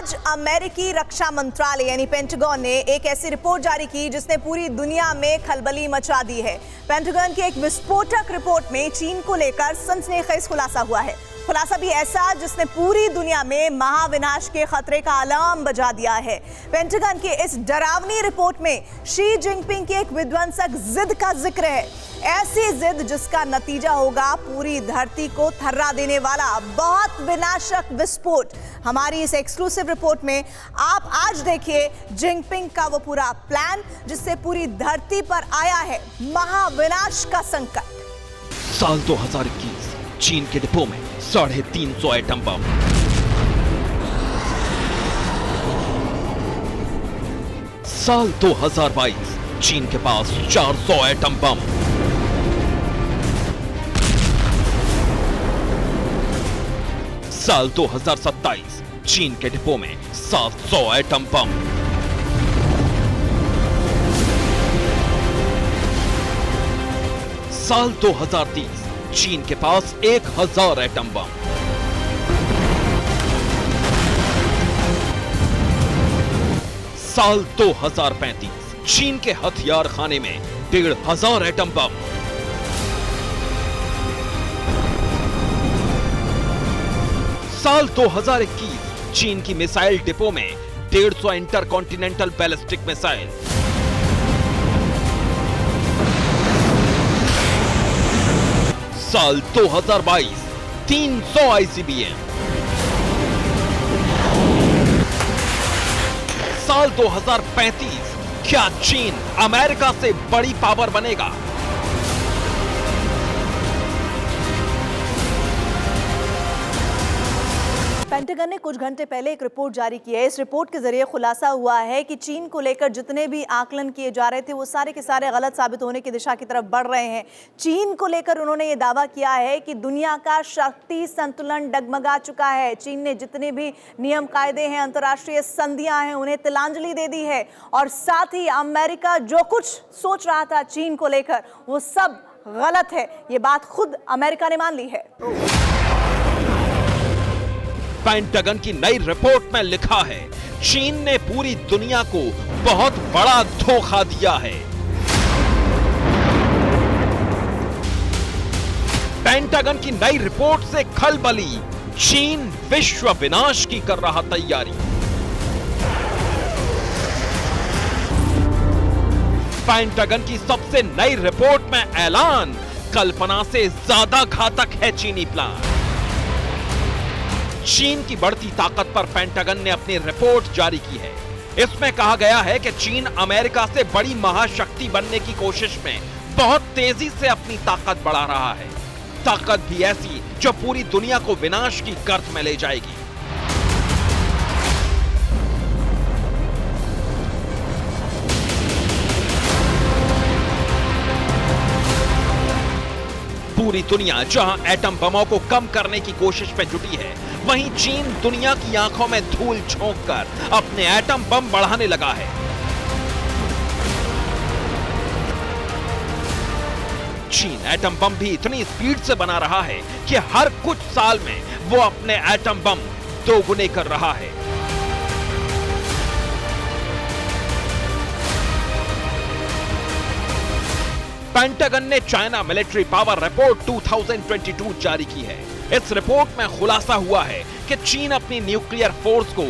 आज अमेरिकी रक्षा मंत्रालय यानी पेंटागन ने एक ऐसी रिपोर्ट जारी की जिसने पूरी दुनिया में खलबली मचा दी है। पेंटागन की एक विस्फोटक रिपोर्ट में चीन को लेकर सनसनीखेज खुलासा हुआ है। खुलासा भी ऐसा जिसने पूरी दुनिया में महाविनाश के खतरे का अलार्म बजा दिया है। पेंटागन की इस डरावनी रिपोर्ट में शी जिनपिंग की एक विध्वंसक जिद का जिक्र है। ऐसी जिद जिसका नतीजा होगा पूरी धरती को थर्रा देने वाला बहुत विनाशक विस्फोट। हमारी इस एक्सक्लूसिव रिपोर्ट में आप आज देखिए जिनपिंग का वो पूरा प्लान जिससे पूरी धरती पर आया है महाविनाश का संकट। साल 2021 चीन के डिपो में 350 एटम बम। साल 2022 चीन के पास 400 एटम बम। साल 2027 चीन के डिपो में 700 एटम बम। साल 2030 चीन के पास 1000 एटम बम। साल 2035 चीन के हथियार खाने में 1500 एटम बम। साल 2021 चीन की मिसाइल डिपो में 150 इंटरकॉन्टिनेंटल बैलिस्टिक मिसाइल। साल 2022 300 आईसीबीएम। साल 2035 क्या चीन अमेरिका से बड़ी पावर बनेगा? पेंटागन ने कुछ घंटे पहले एक रिपोर्ट जारी की है। इस रिपोर्ट के जरिए खुलासा हुआ है कि चीन को लेकर जितने भी आकलन किए जा रहे थे वो सारे के सारे गलत साबित होने की दिशा की तरफ बढ़ रहे हैं। चीन को लेकर उन्होंने ये दावा किया है कि दुनिया का शक्ति संतुलन डगमगा चुका है। चीन ने जितने भी नियम कायदे हैं, अंतर्राष्ट्रीय संधियां हैं, उन्हें तिलांजलि दे दी है और साथ ही अमेरिका जो कुछ सोच रहा था चीन को लेकर वो सब गलत है। ये बात खुद अमेरिका ने मान ली है। पेंटागन की नई रिपोर्ट में लिखा है चीन ने पूरी दुनिया को बहुत बड़ा धोखा दिया है। पेंटागन की नई रिपोर्ट से खलबली, चीन विश्व विनाश की कर रहा तैयारी। पेंटागन की सबसे नई रिपोर्ट में ऐलान, कल्पना से ज्यादा घातक है चीनी प्लान। चीन की बढ़ती ताकत पर पेंटागन ने अपनी रिपोर्ट जारी की है। इसमें कहा गया है कि चीन अमेरिका से बड़ी महाशक्ति बनने की कोशिश में बहुत तेजी से अपनी ताकत बढ़ा रहा है। ताकत भी ऐसी जो पूरी दुनिया को विनाश की गर्त में ले जाएगी। पूरी दुनिया जहां एटम बमों को कम करने की कोशिश में जुटी है, वहीं चीन दुनिया की आंखों में धूल झोंककर अपने एटम बम बढ़ाने लगा है। चीन एटम बम भी इतनी स्पीड से बना रहा है कि हर कुछ साल में वो अपने एटम बम दोगुने कर रहा है। पेंटागन ने चाइना मिलिट्री पावर रिपोर्ट 2022 जारी की है। इस रिपोर्ट में खुलासा हुआ है कि चीन अपनी न्यूक्लियर फोर्स को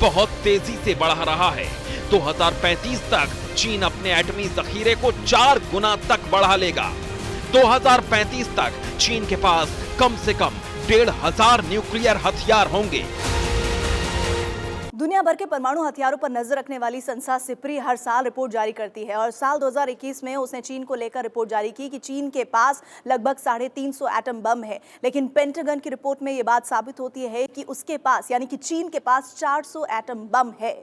बहुत तेजी से बढ़ा रहा है। 2035 तक चीन अपने एटमी जखीरे को 4 गुना तक बढ़ा लेगा। 2035 तक चीन के पास कम से कम 1500 न्यूक्लियर हथियार होंगे। दुनिया भर के परमाणु हथियारों पर नजर रखने वाली संस्था सिप्री हर साल रिपोर्ट जारी करती है और साल 2021 में उसने चीन को लेकर रिपोर्ट जारी की कि चीन के पास लगभग 350 एटम बम है। लेकिन पेंटागन की रिपोर्ट में यह बात साबित होती है कि उसके पास यानी कि चीन के पास 400 एटम बम है।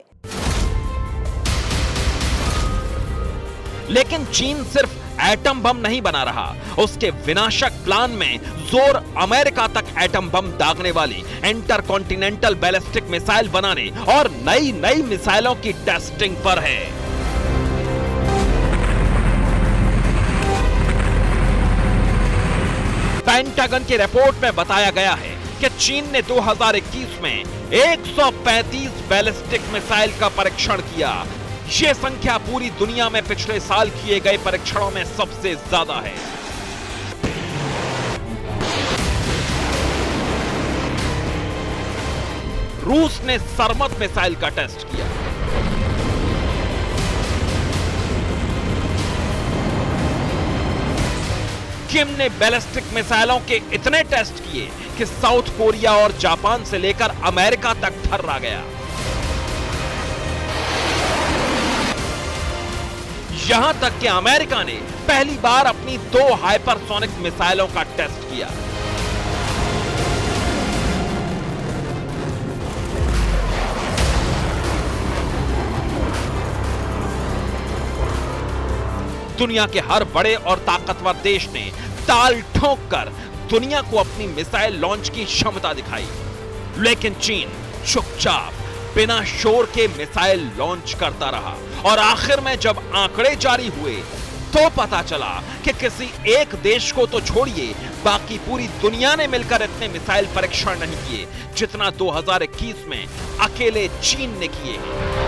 लेकिन चीन सिर्फ एटम बम नहीं बना रहा, उसके विनाशक प्लान में जोर अमेरिका तक एटम बम दागने वाली इंटरकॉन्टिनेंटल बैलिस्टिक मिसाइल बनाने और नई नई मिसाइलों की टेस्टिंग पर है। पेंटागन की रिपोर्ट में बताया गया है कि चीन ने 2021 में 135 बैलिस्टिक मिसाइल का परीक्षण किया। यह संख्या पूरी दुनिया में पिछले साल किए गए परीक्षणों में सबसे ज्यादा है। रूस ने सरमत मिसाइल का टेस्ट किया। किम ने बैलिस्टिक मिसाइलों के इतने टेस्ट किए कि साउथ कोरिया और जापान से लेकर अमेरिका तक थर्रा गया। यहां तक कि अमेरिका ने पहली बार अपनी 2 हाइपरसोनिक मिसाइलों का टेस्ट किया। दुनिया के हर बड़े और ताकतवर देश ने ताल ठोक कर दुनिया को अपनी मिसाइल लॉन्च की क्षमता दिखाई, लेकिन चीन चुपचाप बिना शोर के मिसाइल लॉन्च करता रहा। और आखिर में जब आंकड़े जारी हुए तो पता चला कि किसी एक देश को तो छोड़िए, बाकी पूरी दुनिया ने मिलकर इतने मिसाइल परीक्षण नहीं किए जितना 2021 में अकेले चीन ने किए हैं।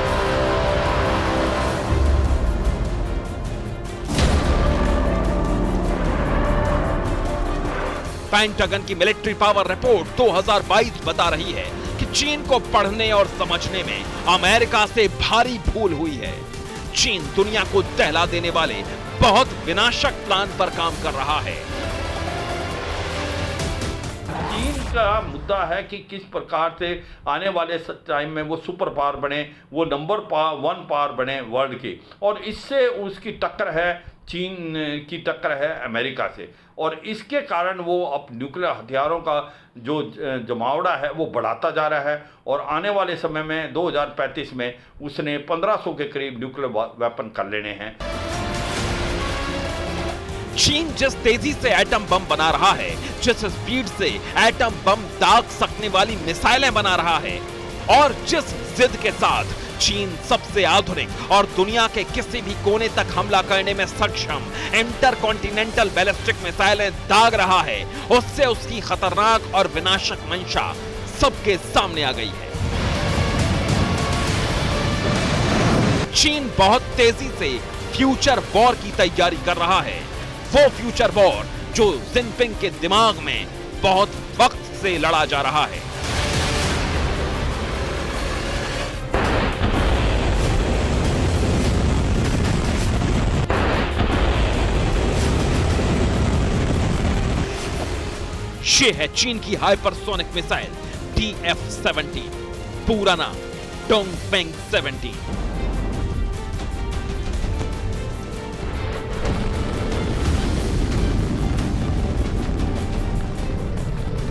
पेंटागन की मिलिट्री पावर रिपोर्ट 2022 बता रही है कि चीन को पढ़ने और समझने में अमेरिका से भारी भूल हुई है। चीन दुनिया को दहला देने वाले बहुत विनाशक प्लान पर काम कर रहा है। चीन का मुद्दा है कि किस प्रकार से आने वाले टाइम में वो सुपर पावर बने, वो नंबर 1 पावर बने वर्ल्ड की, और इससे उसकी टक्कर है, चीन की टक्कर है अमेरिका से। और इसके कारण वो अब न्यूक्लियर हथियारों का जो जमावड़ा है वो बढ़ाता जा रहा है, और आने वाले समय में 2035 में उसने 1500 के करीब न्यूक्लियर वेपन कर लेने हैं। चीन जिस तेजी से एटम बम बना रहा है, जिस स्पीड से एटम बम दाग सकने वाली मिसाइलें बना रहा है, और जिस जिद के साथ चीन सबसे आधुनिक और दुनिया के किसी भी कोने तक हमला करने में सक्षम इंटरकॉन्टिनेंटल बैलिस्टिक मिसाइलें दाग रहा है, उससे उसकी खतरनाक और विनाशक मंशा सबके सामने आ गई है। चीन बहुत तेजी से फ्यूचर वॉर की तैयारी कर रहा है, वो फ्यूचर वॉर जो जिनपिंग के दिमाग में बहुत वक्त से लड़ा जा रहा है। ये है चीन की हाइपरसोनिक मिसाइल DF-17, पूरा नाम डोंगफेंग 17।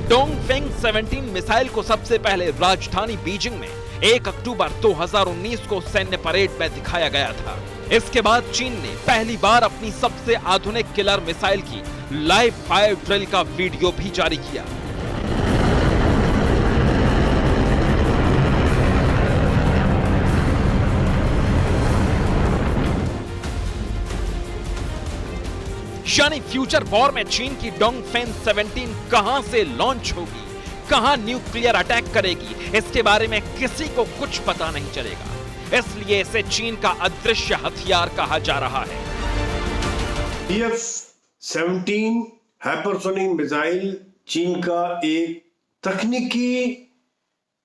डोंगफेंग 17 मिसाइल को सबसे पहले राजधानी बीजिंग में 1 अक्टूबर 2019 को सैन्य परेड में दिखाया गया था। इसके बाद चीन ने पहली बार अपनी सबसे आधुनिक किलर मिसाइल की लाइव फायर ड्रिल का वीडियो भी जारी किया। यानी फ्यूचर वॉर में चीन की डोंगफेंग 17 कहां से लॉन्च होगी, कहां न्यूक्लियर अटैक करेगी, इसके बारे में किसी को कुछ पता नहीं चलेगा। इसलिए इसे चीन का अदृश्य हथियार कहा जा रहा है। DF-17 हाइपरसोनिक मिसाइल चीन का एक तकनीकी,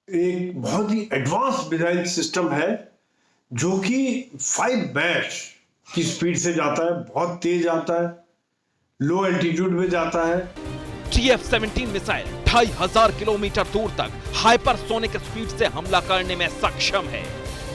एक बहुत ही एडवांस मिसाइल सिस्टम है, जो कि 5 मैच की स्पीड से जाता है, बहुत तेज आता है, लो एल्टीट्यूड में जाता है। DF-17 मिसाइल 2500 किलोमीटर दूर तक हाइपरसोनिक स्पीड से हमला करने में सक्षम है।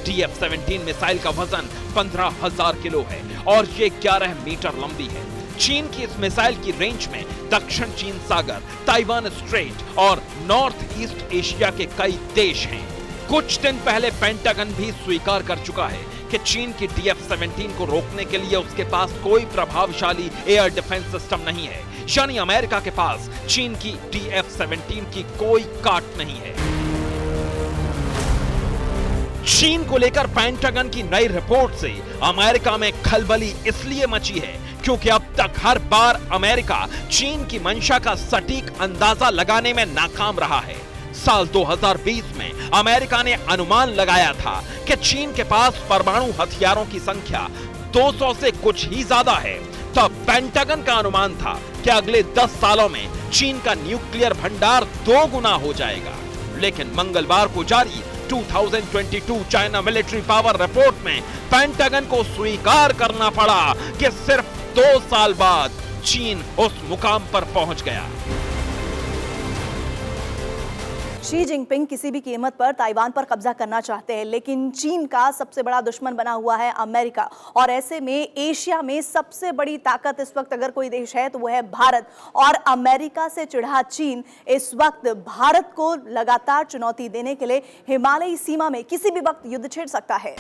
DF-17 मिसाइल का वजन 15,000 किलो है और ये 11 मीटर लंबी है। चीन की इस मिसाइल की रेंज में दक्षिण चीन सागर, ताइवान स्ट्रेट और नॉर्थ ईस्ट एशिया के कई देश हैं। कुछ दिन पहले पेंटागन भी स्वीकार कर चुका है कि चीन की DF-17 को रोकने के लिए उसके पास कोई प्रभावशाली एयर डिफेंस सिस्टम नहीं है। यानी अमेरिका के पास चीन की DF-17 की कोई काट नहीं है। चीन को लेकर पेंटागन की नई रिपोर्ट से अमेरिका में खलबली इसलिए मची है क्योंकि अब तक हर बार अमेरिका चीन की मंशा का सटीक अंदाजा लगाने में नाकाम रहा है। साल 2020 में अमेरिका ने अनुमान लगाया था कि चीन के पास परमाणु हथियारों की संख्या 200 से कुछ ही ज्यादा है। तब पेंटागन का अनुमान था कि अगले 10 सालों में चीन का न्यूक्लियर भंडार 2 गुना हो जाएगा। लेकिन मंगलवार को जारी 2022 चाइना मिलिट्री पावर रिपोर्ट में पेंटागन को स्वीकार करना पड़ा कि सिर्फ 2 साल बाद चीन उस मुकाम पर पहुंच गया। शी जिनपिंग किसी भी कीमत पर ताइवान पर कब्जा करना चाहते हैं, लेकिन चीन का सबसे बड़ा दुश्मन बना हुआ है अमेरिका। और ऐसे में एशिया में सबसे बड़ी ताकत इस वक्त अगर कोई देश है तो वो है भारत। और अमेरिका से चिढ़ा चीन इस वक्त भारत को लगातार चुनौती देने के लिए हिमालयी सीमा में किसी भी वक्त युद्ध छेड़ सकता है।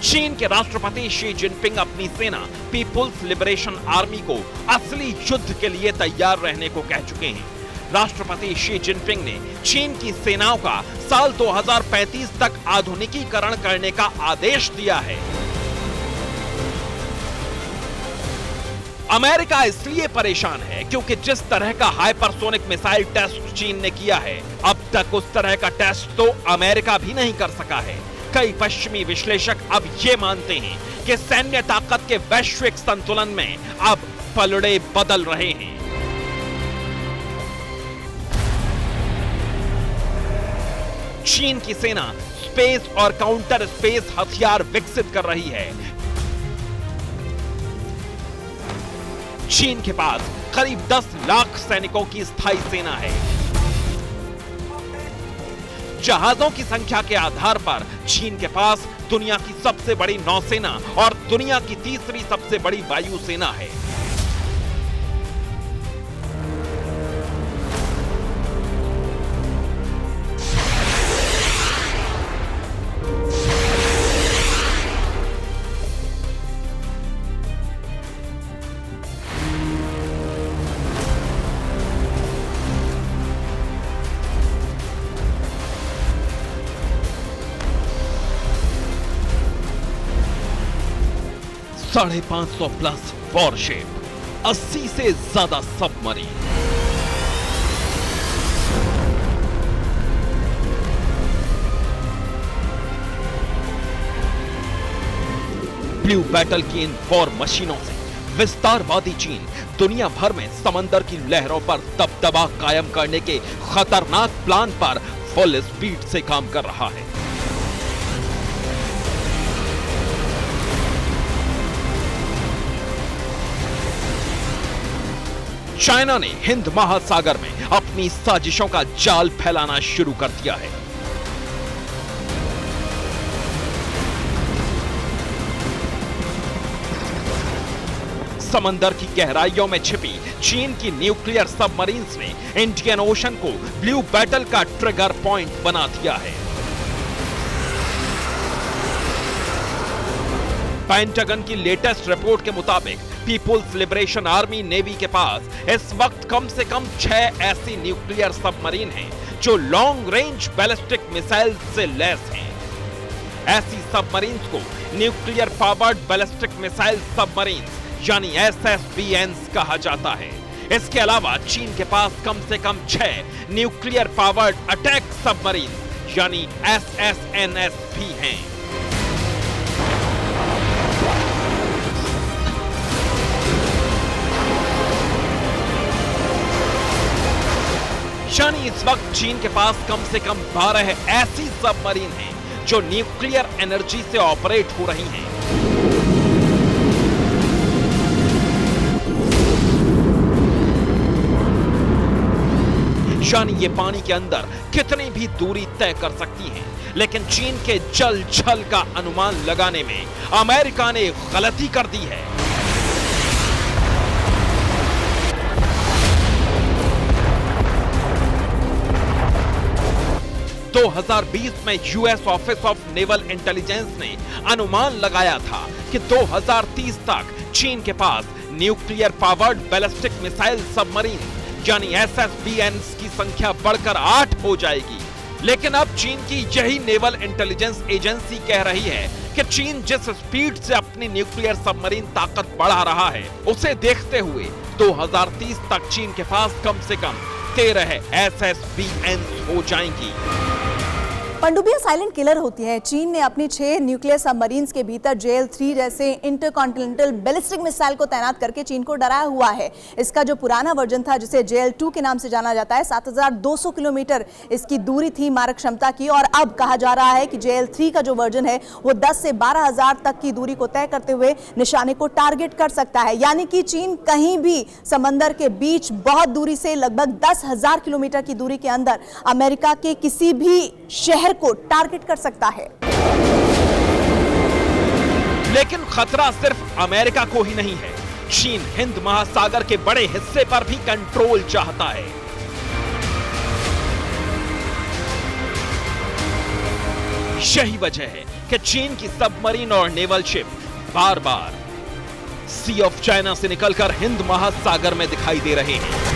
चीन के राष्ट्रपति शी जिनपिंग अपनी सेना पीपुल्स लिबरेशन आर्मी को असली युद्ध के लिए तैयार रहने को कह चुके हैं। राष्ट्रपति शी जिनपिंग ने चीन की सेनाओं का साल 2035 तक आधुनिकीकरण करने का आदेश दिया है। अमेरिका इसलिए परेशान है क्योंकि जिस तरह का हाइपरसोनिक मिसाइल टेस्ट चीन ने किया है, अब तक उस तरह का टेस्ट तो अमेरिका भी नहीं कर सका है। कई पश्चिमी विश्लेषक अब ये मानते हैं कि सैन्य ताकत के वैश्विक संतुलन में अब पलड़े बदल रहे हैं। चीन की सेना स्पेस और काउंटर स्पेस हथियार विकसित कर रही है। चीन के पास करीब 10 लाख सैनिकों की स्थायी सेना है। जहाजों की संख्या के आधार पर चीन के पास दुनिया की सबसे बड़ी नौसेना और दुनिया की तीसरी सबसे बड़ी वायुसेना है। साढ़े 500 प्लस वॉरशिप, 80 से ज्यादा सबमरीन, ब्लू बैटल की इन 4 मशीनों से विस्तारवादी चीन दुनिया भर में समंदर की लहरों पर दबदबा कायम करने के खतरनाक प्लान पर फुल स्पीड से काम कर रहा है। चाइना ने हिंद महासागर में अपनी साजिशों का जाल फैलाना शुरू कर दिया है। समंदर की गहराइयों में छिपी चीन की न्यूक्लियर सबमरीन्स ने इंडियन ओशन को ब्लू बैटल का ट्रिगर पॉइंट बना दिया है। पेंटागन की लेटेस्ट रिपोर्ट के मुताबिक पीपुल्स लिबरेशन आर्मी नेवी के पास इस वक्त कम से कम 6 ऐसी न्यूक्लियर सबमरीन हैं जो लॉन्ग रेंज बैलिस्टिक मिसाइल से लैस हैं। ऐसी सबमरीन्स को nuclear powered ballistic missile submarines यानी SSBNs कहा जाता है। इसके अलावा चीन के पास कम से कम 6 न्यूक्लियर पावर्ड अटैक सबमरीन यानी SSNS भी हैं। यानी इस वक्त चीन के पास कम से कम 12 ऐसी सबमरीन हैं जो न्यूक्लियर एनर्जी से ऑपरेट हो रही हैं। यानी ये पानी के अंदर कितनी भी दूरी तय कर सकती हैं। लेकिन चीन के जल छल का अनुमान लगाने में अमेरिका ने गलती कर दी है। तो 2020 में US office of naval intelligence ने अनुमान लगाया था कि 2030 तक चीन के पास nuclear powered ballistic missile submarine यानी SSBNs की संख्या बढ़कर 8 हो जाएगी। लेकिन अब चीन की यही नेवल इंटेलिजेंस एजेंसी कह रही है कि चीन जिस स्पीड से अपनी न्यूक्लियर सबमरीन ताकत बढ़ा रहा है, उसे देखते हुए 2030 तक चीन के पास कम से कम 13 SSBN हो जाएंगी। पनडुब्बियां साइलेंट किलर होती है। चीन ने अपनी 6 न्यूक्लियर सबमरीन्स के भीतर JL-3 जैसे इंटरकॉन्टिनेंटल बैलिस्टिक मिसाइल को तैनात करके चीन को डराया हुआ है। इसका जो पुराना वर्जन था, जिसे JL-2 के नाम से जाना जाता है, 7200 किलोमीटर इसकी दूरी थी मारक क्षमता की, और अब कहा जा रहा है कि JL-3 का जो वर्जन है वो 10 से 12,000 तक की दूरी को तय करते हुए निशाने को टारगेट कर सकता है। यानी कि चीन कहीं भी समंदर के बीच बहुत दूरी से, लगभग 10,000 किलोमीटर की दूरी के अंदर अमेरिका के किसी भी शहर को टारगेट कर सकता है। लेकिन खतरा सिर्फ अमेरिका को ही नहीं है। चीन हिंद महासागर के बड़े हिस्से पर भी कंट्रोल चाहता है। यही वजह है कि चीन की सबमरीन और नेवल शिप बार बार सी ऑफ चाइना से निकलकर हिंद महासागर में दिखाई दे रहे हैं।